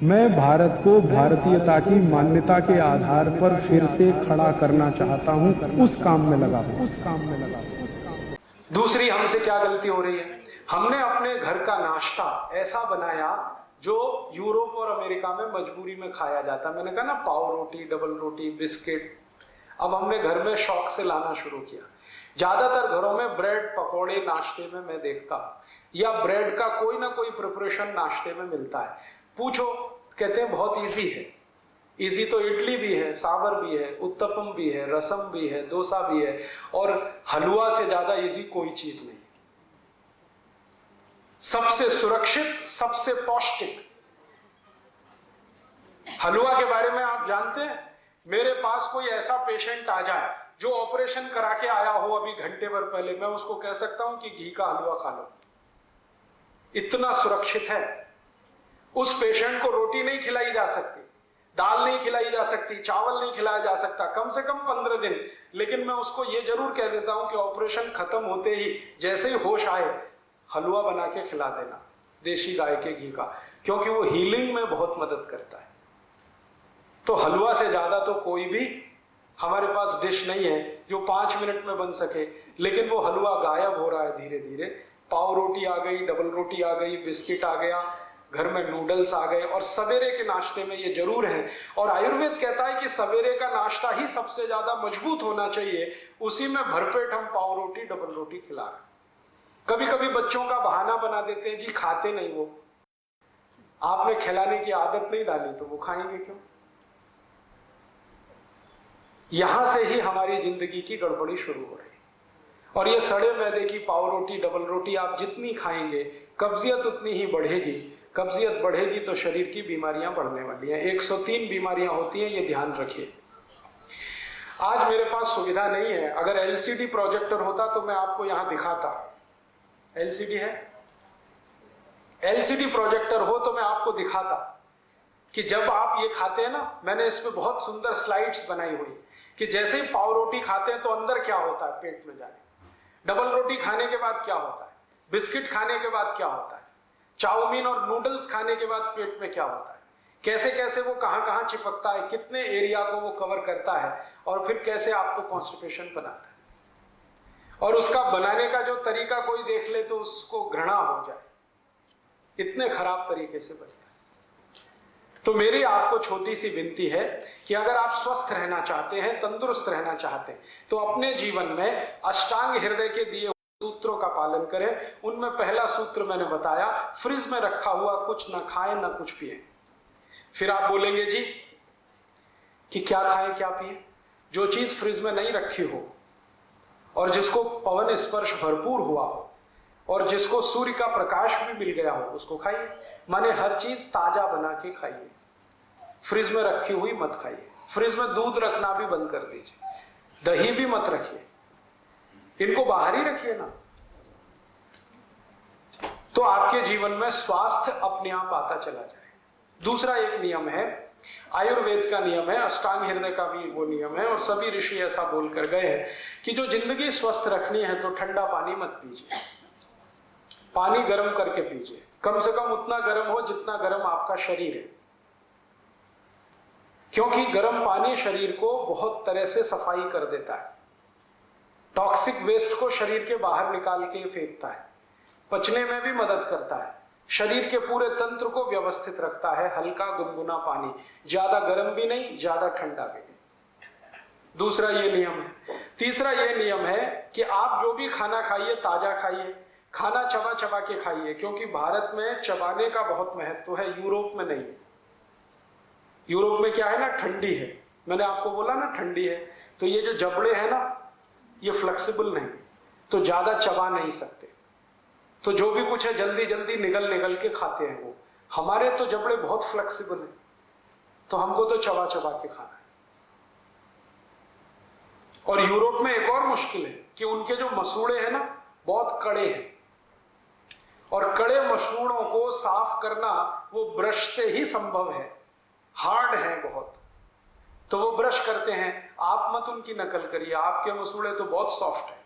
मैं भारत को भारतीयता की मान्यता के आधार पर फिर से खड़ा करना चाहता हूं, उस काम में लगा हूं। दूसरी हमसे क्या गलती हो रही है, हमने अपने घर का नाश्ता ऐसा बनाया जो यूरोप और अमेरिका में मजबूरी में खाया जाता। मैंने कहा ना, पाव रोटी, डबल रोटी, बिस्किट, अब हमने घर में शौक से लाना शुरू किया। ज्यादातर घरों में ब्रेड पकौड़े नाश्ते में मैं देखता हूं, या ब्रेड का कोई ना कोई प्रिपरेशन नाश्ते में मिलता है। पूछो, कहते हैं बहुत इजी है। इजी तो इडली भी है, सांभर भी है, उत्तपम भी है, रसम भी है, डोसा भी है, और हलवा से ज्यादा इजी कोई चीज नहीं। सबसे सुरक्षित, सबसे पौष्टिक हलवा के बारे में आप जानते हैं? मेरे पास कोई ऐसा पेशेंट आ जाए जो ऑपरेशन करा के आया हो अभी घंटे भर पहले, मैं उसको कह सकता हूं कि घी का हलवा खा लो, इतना सुरक्षित है। उस पेशेंट को रोटी नहीं खिलाई जा सकती, दाल नहीं खिलाई जा सकती, चावल नहीं खिलाया जा सकता, कम से कम 15 दिन। लेकिन मैं उसको यह जरूर कह देता हूं कि ऑपरेशन खत्म होते ही जैसे ही होश आए, हलवा बना के खिला देना देशी गाय के घी का, क्योंकि वो हीलिंग में बहुत मदद करता है। तो हलवा से ज्यादा तो कोई भी हमारे पास डिश नहीं है जो 5 मिनट में बन सके। लेकिन वो हलवा गायब हो रहा है धीरे धीरे। पाव रोटी आ गई, डबल रोटी आ गई, बिस्किट आ गया, घर में नूडल्स आ गए, और सवेरे के नाश्ते में ये जरूर है। और आयुर्वेद कहता है कि सवेरे का नाश्ता ही सबसे ज्यादा मजबूत होना चाहिए, उसी में भरपेट हम पाव रोटी, डबल रोटी खिला रहे हैं। कभी कभी बच्चों का बहाना बना देते हैं, जी खाते नहीं वो, आपने खिलाने की आदत नहीं डाली तो वो खाएंगे क्यों? यहां से ही हमारी जिंदगी की गड़बड़ी शुरू हो रही है। और ये सड़े मैदे की पाव रोटी, डबल रोटी आप जितनी खाएंगे, कब्जियत उतनी ही बढ़ेगी। कब्जियत बढ़ेगी तो शरीर की बीमारियां बढ़ने वाली हैं। 103 बीमारियां होती हैं, ये ध्यान रखिए। आज मेरे पास सुविधा नहीं है, अगर एलसीडी प्रोजेक्टर होता तो मैं आपको यहां दिखाता। एलसीडी है? एलसीडी प्रोजेक्टर हो तो मैं आपको दिखाता कि जब आप ये खाते हैं ना, मैंने इसमें बहुत सुंदर स्लाइड्स बनाई हुई कि जैसे ही पाव रोटी खाते हैं तो अंदर क्या होता है पेट में जाने, डबल रोटी खाने के बाद क्या होता है, बिस्किट खाने के बाद क्या होता है, चाउमीन और नूडल्स खाने के बाद पेट में क्या होता है, कैसे कैसे वो कहां कहां चिपकता है, कितने एरिया को वो कवर करता है, और फिर कैसे आपको कॉन्स्टिपेशन बनाता है। और उसका बनाने का जो तरीका कोई देख ले तो उसको घृणा हो जाए, इतने खराब तरीके से बनता है। तो मेरी आपको छोटी सी विनती है कि अगर आप स्वस्थ रहना चाहते हैं, तंदुरुस्त रहना चाहते हैं, तो अपने जीवन में अष्टांग हृदय के दिए सूत्रों का पालन करें। उनमें पहला सूत्र मैंने बताया, फ्रिज में रखा हुआ कुछ ना खाएं ना कुछ पिए। फिर आप बोलेंगे जी कि क्या खाएं क्या पिए? जो चीज फ्रिज में नहीं रखी हो और जिसको पवन स्पर्श भरपूर हुआ हो और जिसको सूर्य का प्रकाश भी मिल गया हो, उसको खाइए। माने हर चीज ताजा बना के खाइए, फ्रिज में रखी हुई मत खाइए। फ्रिज में दूध रखना भी बंद कर दीजिए, दही भी मत रखिए, इनको बाहर ही रखिए ना। तो आपके जीवन में स्वास्थ्य अपने आप आता चला जाए। दूसरा एक नियम है, आयुर्वेद का नियम है, अष्टांग हृदय का भी वो नियम है, और सभी ऋषि ऐसा बोलकर गए हैं कि जो जिंदगी स्वस्थ रखनी है तो ठंडा पानी मत पीजिए, पानी गर्म करके पीजिए। कम से कम उतना गर्म हो जितना गर्म आपका शरीर है, क्योंकि गर्म पानी शरीर को बहुत तरह से सफाई कर देता है, टॉक्सिक वेस्ट को शरीर के बाहर निकाल के फेंकता है, पचने में भी मदद करता है, शरीर के पूरे तंत्र को व्यवस्थित रखता है। हल्का गुनगुना पानी, ज्यादा गर्म भी नहीं, ज्यादा ठंडा भी नहीं। दूसरा ये नियम है। तीसरा ये नियम है कि आप जो भी खाना खाइए ताजा खाइए, खाना चबा चबा के खाइए, क्योंकि भारत में चबाने का बहुत महत्व है, यूरोप में नहीं। यूरोप में क्या है ना, ठंडी है, मैंने आपको बोला ना ठंडी है, तो ये जो जबड़े हैं ना ये फ्लेक्सिबल नहीं, तो ज्यादा चबा नहीं सकते, तो जो भी कुछ है जल्दी जल्दी निगल निगल के खाते हैं वो। हमारे तो जबड़े बहुत फ्लेक्सिबल हैं, तो हमको तो चबा चबा के खाना है। और यूरोप में एक और मुश्किल है कि उनके जो मसूड़े हैं ना बहुत कड़े हैं, और कड़े मसूड़ों को साफ करना वो ब्रश से ही संभव है, हार्ड है बहुत, तो वो ब्रश करते हैं। आप मत उनकी नकल करिए, आपके मसूड़े तो बहुत सॉफ्ट है,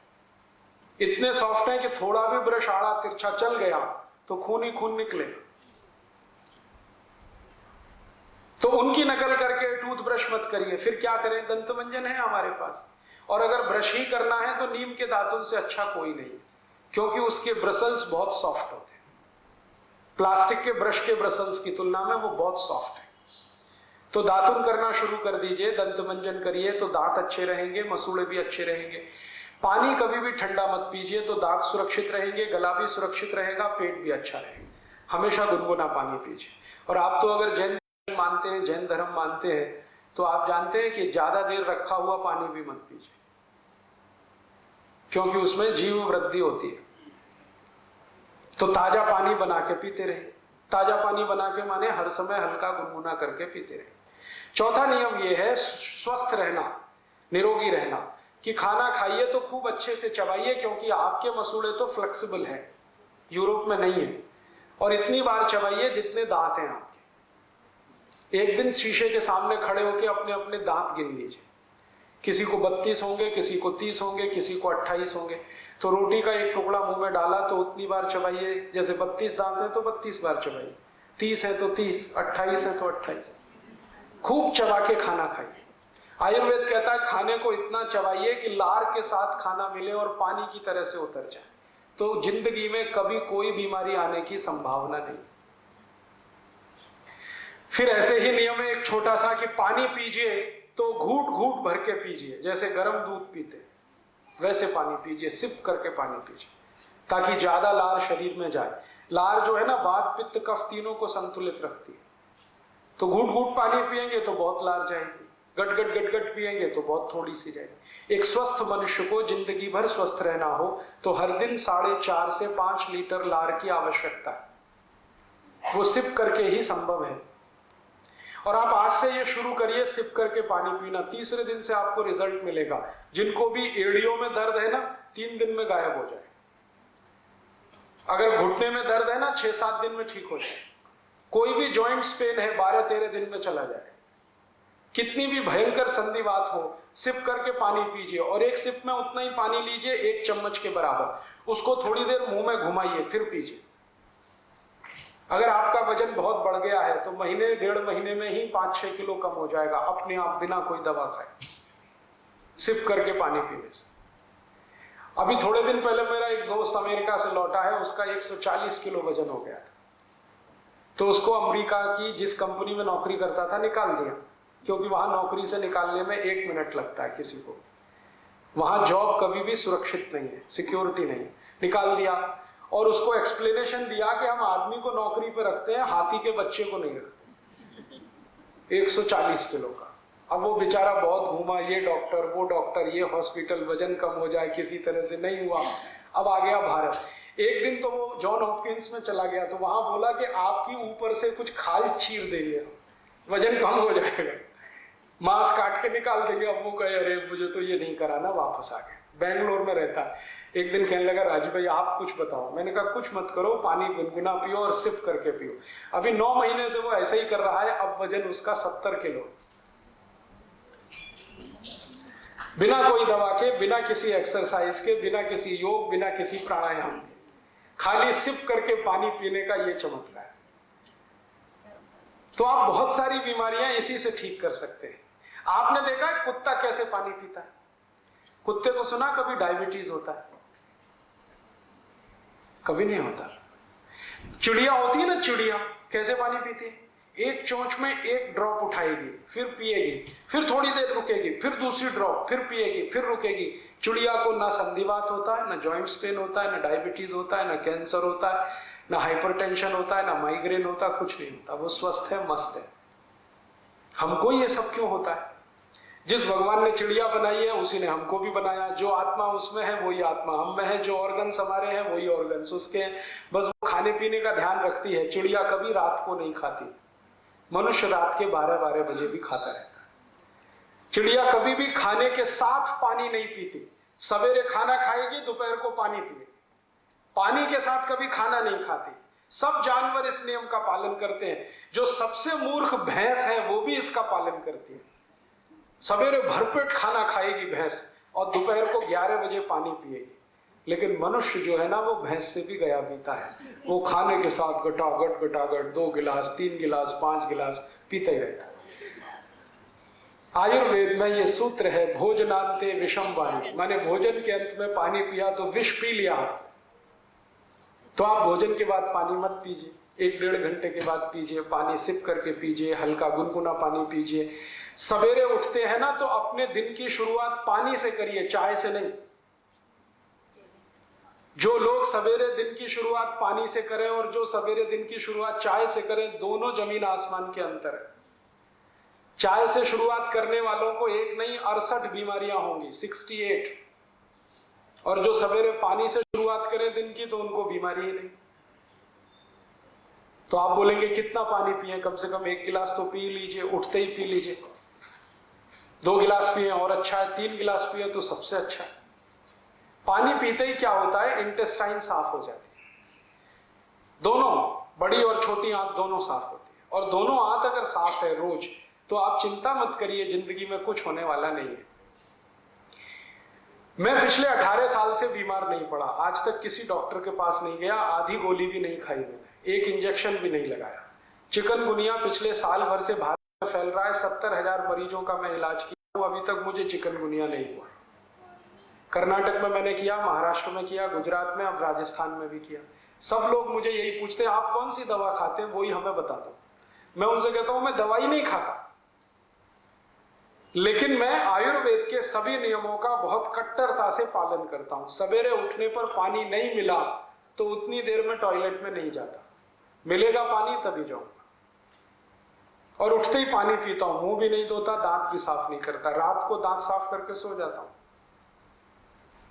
इतने सॉफ्ट है कि थोड़ा भी ब्रश आड़ा तिरछा चल गया तो खून ही खून निकलेगा। तो उनकी नकल करके टूथब्रश मत करिए। फिर क्या करें, दंतमंजन है हमारे पास, और अगर ब्रश ही करना है तो नीम के दातुन से अच्छा कोई नहीं, क्योंकि उसके ब्रसल्स बहुत सॉफ्ट होते हैं। प्लास्टिक के ब्रश के ब्रसल्स की तुलना में वो बहुत सॉफ्ट है। तो दातुन करना शुरू कर दीजिए, दंतमंजन करिए तो दांत अच्छे रहेंगे, मसूड़े भी अच्छे रहेंगे। पानी कभी भी ठंडा मत पीजिए, तो दांत सुरक्षित रहेंगे, गला भी सुरक्षित रहेगा, पेट भी अच्छा रहेगा। हमेशा गुनगुना पानी पीजिए। और आप तो अगर जैन मानते हैं, जैन धर्म मानते हैं, तो आप जानते हैं कि ज्यादा देर रखा हुआ पानी भी मत पीजिए, क्योंकि उसमें जीव वृद्धि होती है। तो ताजा पानी बना के पीते रहे। ताजा पानी बना के माने हर समय हल्का गुनगुना करके पीते रहे। चौथा नियम यह है स्वस्थ रहना, निरोगी रहना, कि खाना खाइए तो खूब अच्छे से चबाइए, क्योंकि आपके मसूड़े तो फ्लेक्सिबल हैं, यूरोप में नहीं है। और इतनी बार चबाइए जितने दांत हैं आपके। एक दिन शीशे के सामने खड़े होकर अपने अपने दांत गिन लीजिए। किसी को 32 होंगे, किसी को 30 होंगे, किसी को 28 होंगे। तो रोटी का एक टुकड़ा मुंह में डाला तो उतनी बार चबाइए, जैसे 32 दांत है तो 32 बार चबाइए, 30 है तो 30, 28 है तो 28। खूब चबा के खाना खाइए। आयुर्वेद कहता है खाने को इतना चबाइए कि लार के साथ खाना मिले और पानी की तरह से उतर जाए, तो जिंदगी में कभी कोई बीमारी आने की संभावना नहीं। फिर ऐसे ही नियम है एक छोटा सा, कि पानी पीजिए तो घूट घूट भर के पीजिए, जैसे गर्म दूध पीते वैसे पानी पीजिए, सिप करके पानी पीजिए, ताकि ज्यादा लार शरीर में जाए। लार जो है ना, वात पित्त कफ तीनों को संतुलित रखती है। तो घूट घूट पानी पिएंगे तो बहुत लार जाएगी, गट गट गट गट पिएंगे तो बहुत थोड़ी सी जाएगी। एक स्वस्थ मनुष्य को जिंदगी भर स्वस्थ रहना हो तो हर दिन 4.5 से 5 लीटर लार की आवश्यकता है। वो सिप करके ही संभव है। और आप आज से ये शुरू करिए, सिप करके पानी पीना। तीसरे दिन से आपको रिजल्ट मिलेगा। जिनको भी एड़ियों में दर्द है ना, 3 दिन में गायब हो जाए। अगर घुटने में दर्द है ना, 6-7 दिन में ठीक हो जाए। कोई भी जॉइंट्स पेन है, 12-13 दिन में चला जाए। कितनी भी भयंकर संधिवात हो, सिप करके पानी पीजिए। और एक सिप में उतना ही पानी लीजिए, 1 चम्मच के बराबर। उसको थोड़ी देर मुंह में घुमाइए, फिर पीजिए। अगर आपका वजन बहुत बढ़ गया है तो महीने 1.5 महीने में ही 5-6 किलो कम हो जाएगा अपने आप, बिना कोई दवा खाए, सिप करके पानी पीने से। अभी थोड़े दिन पहले मेरा एक दोस्त अमेरिका से लौटा है, उसका 140 किलो वजन हो गया था। तो उसको अमेरिका की जिस कंपनी में नौकरी करता था निकाल दिया, क्योंकि वहां नौकरी से निकालने में 1 मिनट लगता है किसी को। वहां जॉब कभी भी सुरक्षित नहीं है, सिक्योरिटी नहीं। निकाल दिया और उसको एक्सप्लेनेशन दिया कि हम आदमी को नौकरी पे रखते हैं, हाथी के बच्चे को नहीं रखते। 140 किलो का। अब वो बेचारा बहुत घूमा, ये डॉक्टर वो डॉक्टर, ये हॉस्पिटल, वजन कम हो जाए, किसी तरह से नहीं हुआ। अब आ गया भारत। एक दिन तो वो जॉन हॉपकिंस में चला गया, तो वहां बोला कि आपकी ऊपर से कुछ खाल चीर देंगे, वजन कम हो जाएगा, मांस काट के निकाल देंगे। अब वो कहे अरे मुझे तो ये नहीं कराना, वापस आ गए। बेंगलोर में रहता है। एक दिन कहने लगा राजीव भाई आप कुछ बताओ। मैंने कहा कुछ मत करो, पानी गुनगुना पियो और सिप करके पियो। अभी 9 महीने से वो ऐसा ही कर रहा है। अब वजन उसका 70 किलो, बिना कोई दवा के, बिना किसी एक्सरसाइज के, बिना किसी योग, बिना किसी प्राणायाम के, खाली सिप करके पानी पीने का ये चमत्कार है। तो आप बहुत सारी बीमारियां इसी से ठीक कर सकते हैं। आपने देखा है कुत्ता कैसे पानी पीता है? कुत्ते को सुना कभी डायबिटीज होता है? कभी नहीं होता। चिड़िया होती है ना, चिड़िया कैसे पानी पीती है? एक चोंच में 1 ड्रॉप उठाएगी, फिर पिएगी, फिर थोड़ी देर रुकेगी, फिर दूसरी ड्रॉप, फिर पिएगी, फिर रुकेगी। चिड़िया को ना संधिवात होता है, ना जॉइंट्स पेन होता है, ना डायबिटीज होता है, ना कैंसर होता है, ना हाइपरटेंशन होता है, ना माइग्रेन होता, कुछ नहीं होता। वो स्वस्थ है, मस्त है। हमको ये सब क्यों होता है? जिस भगवान ने चिड़िया बनाई है उसी ने हमको भी बनाया। जो आत्मा उसमें है वही आत्मा हम में है, जो ऑर्गन्स हमारे हैं वही ऑर्गन्स उसके हैं। बस वो खाने पीने का ध्यान रखती है। चिड़िया कभी रात को नहीं खाती, मनुष्य रात के 12-12 बजे भी खाता रहता है। चिड़िया कभी भी खाने के साथ पानी नहीं पीती। सवेरे खाना खाएगी, दोपहर को पानी पिएगी, पानी के साथ कभी खाना नहीं खाती। सब जानवर इस नियम का पालन करते हैं। जो सबसे मूर्ख भैंस है वो भी इसका पालन करती है। सवेरे भरपेट खाना खाएगी भैंस और दोपहर को 11 बजे पानी पिएगी। लेकिन मनुष्य जो है ना वो भैंस से भी गया पीता है। वो खाने के साथ गटागट गटागट 2 गिलास 3 गिलास 5 गिलास पीता ही रहता है। आयुर्वेद में ये सूत्र है, भोजनांते विषम वाणी, माने भोजन के अंत में पानी पिया तो विष पी लिया। तो आप भोजन के बाद पानी मत पीजिए, 1-1.5 घंटे के बाद पीजिए, पानी सिप करके पीजिए, हल्का गुनगुना पानी पीजिए। सवेरे उठते हैं ना तो अपने दिन की शुरुआत पानी से करिए, चाय से नहीं। जो लोग सवेरे दिन की शुरुआत पानी से करें और जो सवेरे दिन की शुरुआत चाय से करें, दोनों जमीन आसमान के अंतर है। चाय से शुरुआत करने वालों को एक नहीं 68 बीमारियां होंगी, 68। और जो सवेरे पानी से शुरुआत करें दिन की तो उनको बीमारी ही नहीं। तो आप बोलेंगे कितना पानी पिए? कम से कम 1 गिलास तो पी लीजिए, उठते ही पी लीजिए। 2 गिलास पिए और अच्छा है, 3 गिलास पिए तो सबसे अच्छा है। पानी पीते ही क्या होता है, इंटेस्टाइन साफ हो जाती है। दोनों बड़ी और छोटी आंत दोनों साफ होती है। और दोनों आंत अगर साफ है रोज, तो आप चिंता मत करिए, जिंदगी में कुछ होने वाला नहीं है। मैं पिछले 18 साल से बीमार नहीं पड़ा, आज तक किसी डॉक्टर के पास नहीं गया, आधी गोली भी नहीं खाई मैंने, एक इंजेक्शन भी नहीं लगाया। चिकनगुनिया पिछले साल भर से भारत में फैल रहा है, 70,000 मरीजों का मैं इलाज किया हूं, अभी तक मुझे चिकनगुनिया नहीं हुआ। कर्नाटक में मैंने किया, महाराष्ट्र में किया, गुजरात में, अब राजस्थान में भी किया। सब लोग मुझे यही पूछते हैं आप कौन सी दवा खाते हैं, वही हमें बता दो। मैं उनसे कहता हूं मैं दवाई नहीं खाता, लेकिन मैं आयुर्वेद के सभी नियमों का बहुत कट्टरता से पालन करता हूं। सवेरे उठने पर पानी नहीं मिला तो उतनी देर में टॉयलेट में नहीं जाता, मिलेगा पानी तभी जाऊंगा। और उठते ही पानी पीता हूं, मुंह भी नहीं धोता, दांत भी साफ नहीं करता, रात को दांत साफ करके सो जाता हूं।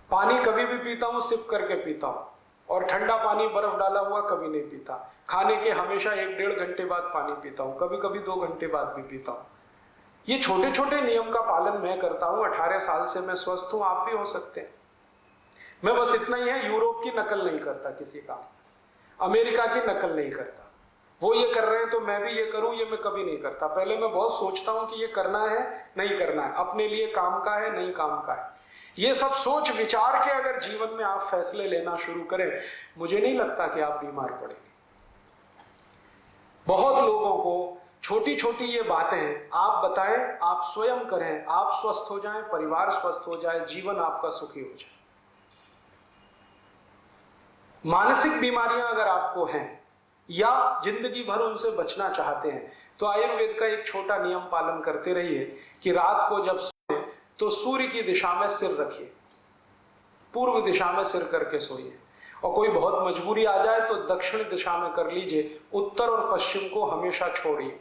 पानी कभी भी पीता हूं सिप करके पीता हूं, और ठंडा पानी बर्फ डाला हुआ कभी नहीं पीता। खाने के हमेशा 1-1.5 घंटे बाद पानी पीता हूं, कभी कभी 2 घंटे बाद भी पीता हूं। ये छोटे छोटे नियम का पालन मैं करता हूं, 18 साल से मैं स्वस्थ हूं, आप भी हो सकते हैं। मैं बस इतना ही है, यूरोप की नकल नहीं करता किसी का, अमेरिका की नकल नहीं करता। वो ये कर रहे हैं तो मैं भी ये करूं, ये मैं कभी नहीं करता। पहले मैं बहुत सोचता हूं कि ये करना है नहीं करना है, अपने लिए काम का है नहीं काम का है। ये सब सोच विचार के अगर जीवन में आप फैसले लेना शुरू करें, मुझे नहीं लगता कि आप बीमार पड़ेंगे। बहुत लोगों को छोटी छोटी ये बातें आप बताएं, आप स्वयं करें, आप स्वस्थ हो जाएं, परिवार स्वस्थ हो जाए, जीवन आपका सुखी हो जाए। मानसिक बीमारियां अगर आपको हैं या जिंदगी भर उनसे बचना चाहते हैं, तो आयुर्वेद का एक छोटा नियम पालन करते रहिए कि रात को जब सोए तो सूर्य की दिशा में सिर रखिए, पूर्व दिशा में सिर करके सोइए। और कोई बहुत मजबूरी आ जाए तो दक्षिण दिशा में कर लीजिए, उत्तर और पश्चिम को हमेशा छोड़िए।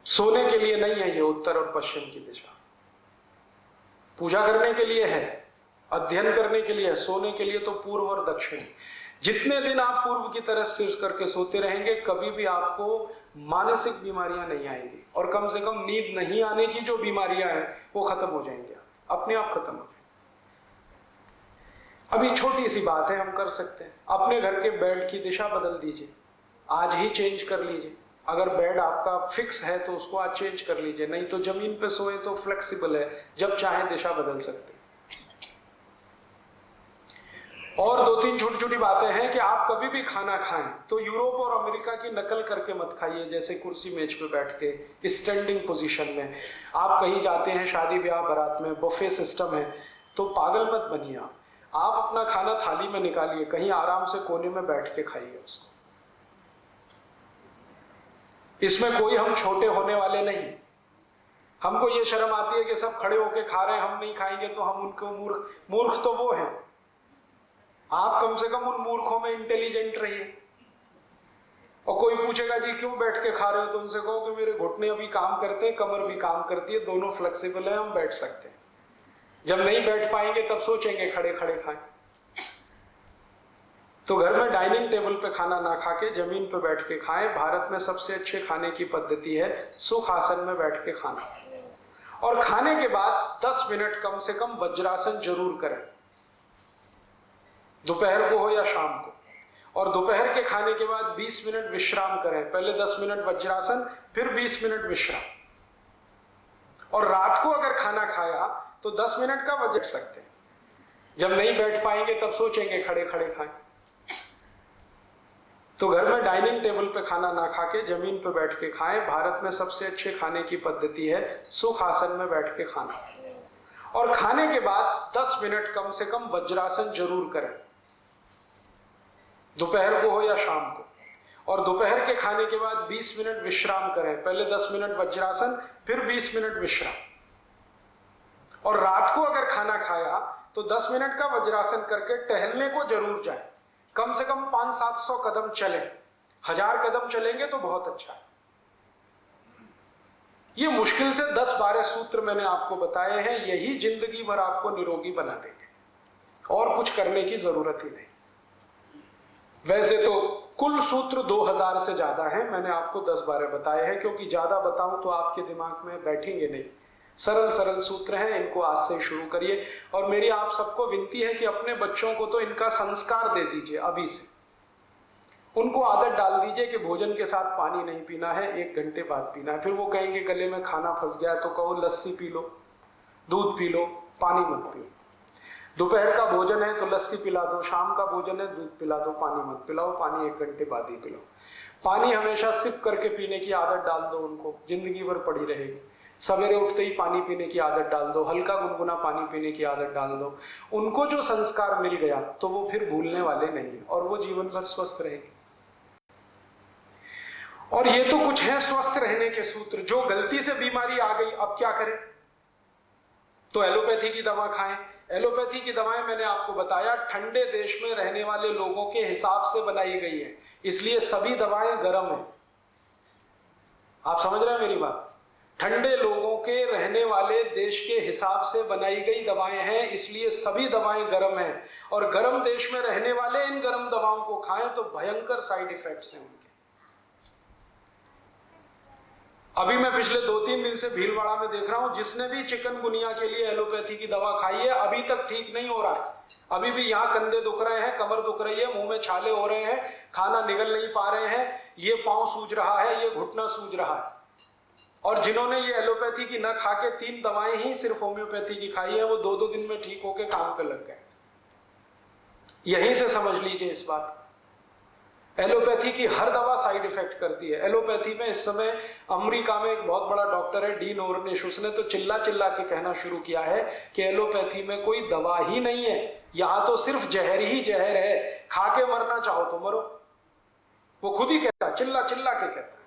सोने के लिए नहीं है ये उत्तर और पश्चिम की दिशा, पूजा करने के लिए है, अध्ययन करने के लिए है, सोने के लिए तो पूर्व और दक्षिण। जितने दिन आप पूर्व की तरफ सिर करके सोते रहेंगे, कभी भी आपको मानसिक बीमारियां नहीं आएंगी, और कम से कम नींद नहीं आने की जो बीमारियां हैं वो खत्म हो जाएंगी, अपने आप खत्म हो जाएंगी। अभी छोटी सी बात है, हम कर सकते हैं, अपने घर के बेड की दिशा बदल दीजिए, आज ही चेंज कर लीजिए। अगर बेड आपका फिक्स है तो उसको आज चेंज कर लीजिए, नहीं तो जमीन पे सोए तो फ्लेक्सिबल है, जब चाहे दिशा बदल सकते हैं। और 2-3 छोटी छोटी बातें हैं कि आप कभी भी खाना खाएं तो यूरोप और अमेरिका की नकल करके मत खाइए, जैसे कुर्सी मेज पे बैठ के स्टैंडिंग पोजीशन में। आप कहीं जाते हैं शादी ब्याह बारात में, बुफे सिस्टम है, तो पागल मत बनिए। आप अपना खाना थाली में निकालिए, कहीं आराम से कोने में बैठ के खाइए उसको। इसमें कोई हम छोटे होने वाले नहीं। हमको ये शर्म आती है कि सब खड़े होके खा रहे हैं, हम नहीं खाएंगे तो हम उनको मूर्ख तो वो हैं। आप कम से कम उन मूर्खों में इंटेलिजेंट रहिए। और कोई पूछेगा जी क्यों बैठ के खा रहे हो, तो उनसे कहो कि मेरे घुटने अभी काम करते हैं, कमर भी काम करती है, दोनों फ्लेक्सिबल है, हम बैठ सकते हैं। जब नहीं बैठ पाएंगे तब सोचेंगे खड़े खड़े खाएं। तो घर में डाइनिंग टेबल पे खाना ना खा के जमीन पे बैठ के खाएं। भारत में सबसे अच्छे खाने की पद्धति है सुख आसन में बैठ के खाना। और खाने के बाद 10 मिनट कम से कम वज्रासन जरूर करें, दोपहर को हो या शाम को। और दोपहर के खाने के बाद 20 मिनट विश्राम करें, पहले 10 मिनट वज्रासन, फिर 20 मिनट विश्राम। और रात को अगर खाना खाया तो 10 मिनट का वज्र सकते हैं। जब नहीं बैठ पाएंगे तब सोचेंगे खड़े खड़े खाएं। तो घर में डाइनिंग टेबल पे खाना ना खा के जमीन पे बैठ के खाएं। भारत में सबसे अच्छे खाने की पद्धति है सुख आसन में बैठ के खाना, और खाने के बाद 10 मिनट कम से कम वज्रासन जरूर करें, दोपहर को हो या शाम को। और दोपहर के खाने के बाद 20 मिनट विश्राम करें, पहले 10 मिनट वज्रासन, फिर 20 मिनट विश्राम। और रात को अगर खाना खाया तो 10 मिनट का वज्रासन करके टहलने को जरूर जाए, कम से कम 500-700 कदम चले। 1000 कदम चलेंगे तो बहुत अच्छा है। ये मुश्किल से 10-12 सूत्र मैंने आपको बताए हैं, यही जिंदगी भर आपको निरोगी बना देंगे, और कुछ करने की जरूरत ही नहीं। वैसे तो कुल सूत्र 2000 से ज्यादा है, मैंने आपको 10-12 बताए हैं, क्योंकि ज्यादा बताऊं तो आपके दिमाग में बैठेंगे नहीं। सरल सरल सूत्र हैं, इनको आज से ही शुरू करिए। और मेरी आप सबको विनती है कि अपने बच्चों को तो इनका संस्कार दे दीजिए अभी से। उनको आदत डाल दीजिए कि भोजन के साथ पानी नहीं पीना है, 1 घंटे बाद पीना है। फिर वो कहेंगे गले में खाना फंस गया, तो कहो लस्सी पी लो, दूध पी लो, पानी मत पियो। दोपहर का भोजन है तो लस्सी पिला दो, शाम का भोजन है दूध पिला दो, पानी मत पिलाओ, पानी 1 घंटे बाद ही पिलाओ। पानी हमेशा सिप करके पीने की आदत डाल दो उनको, जिंदगी भर पड़ी रहेगी। सवेरे उठते ही पानी पीने की आदत डाल दो, हल्का गुनगुना पानी पीने की आदत डाल दो। उनको जो संस्कार मिल गया तो वो फिर भूलने वाले नहीं है, और वो जीवन भर स्वस्थ रहेंगे। और ये तो कुछ है स्वस्थ रहने के सूत्र। जो गलती से बीमारी आ गई अब क्या करें? तो एलोपैथी की दवा खाएं। एलोपैथी की दवाएं मैंने आपको बताया ठंडे देश में रहने वाले लोगों के हिसाब से बनाई गई है, इसलिए सभी दवाएं गर्म है। आप समझ रहे हैं मेरी बात? ठंडे लोगों के रहने वाले देश के हिसाब से बनाई गई दवाएं हैं, इसलिए सभी दवाएं गर्म हैं। और गर्म देश में रहने वाले इन गर्म दवाओं को खाएं तो भयंकर साइड इफेक्ट्स हैं उनके। अभी मैं पिछले 2-3 दिन से भीलवाड़ा में देख रहा हूं, जिसने भी चिकनगुनिया के लिए एलोपैथी की दवा खाई है अभी तक ठीक नहीं हो रहा है। अभी भी यहाँ कंधे दुख रहे हैं, कमर दुख रही है, मुंह में छाले हो रहे हैं, खाना निगल नहीं पा रहे हैं, ये पांव सूज रहा है, ये घुटना सूज रहा है। और जिन्होंने ये एलोपैथी की न खा के 3 दवाएं ही सिर्फ होम्योपैथी की खाई है, वो 2-2 दिन में ठीक होके काम पे लग गए। यहीं से समझ लीजिए इस बात। एलोपैथी की हर दवा साइड इफेक्ट करती है। एलोपैथी में इस समय अमेरिका में एक बहुत बड़ा डॉक्टर है डीन ऑर्निश, उसने तो चिल्ला चिल्ला के कहना शुरू किया है कि एलोपैथी में कोई दवा ही नहीं है, यहां तो सिर्फ जहर ही जहर है, खा के मरना चाहो तो मरो। वो खुद ही कहता है, चिल्ला चिल्ला के कहता है।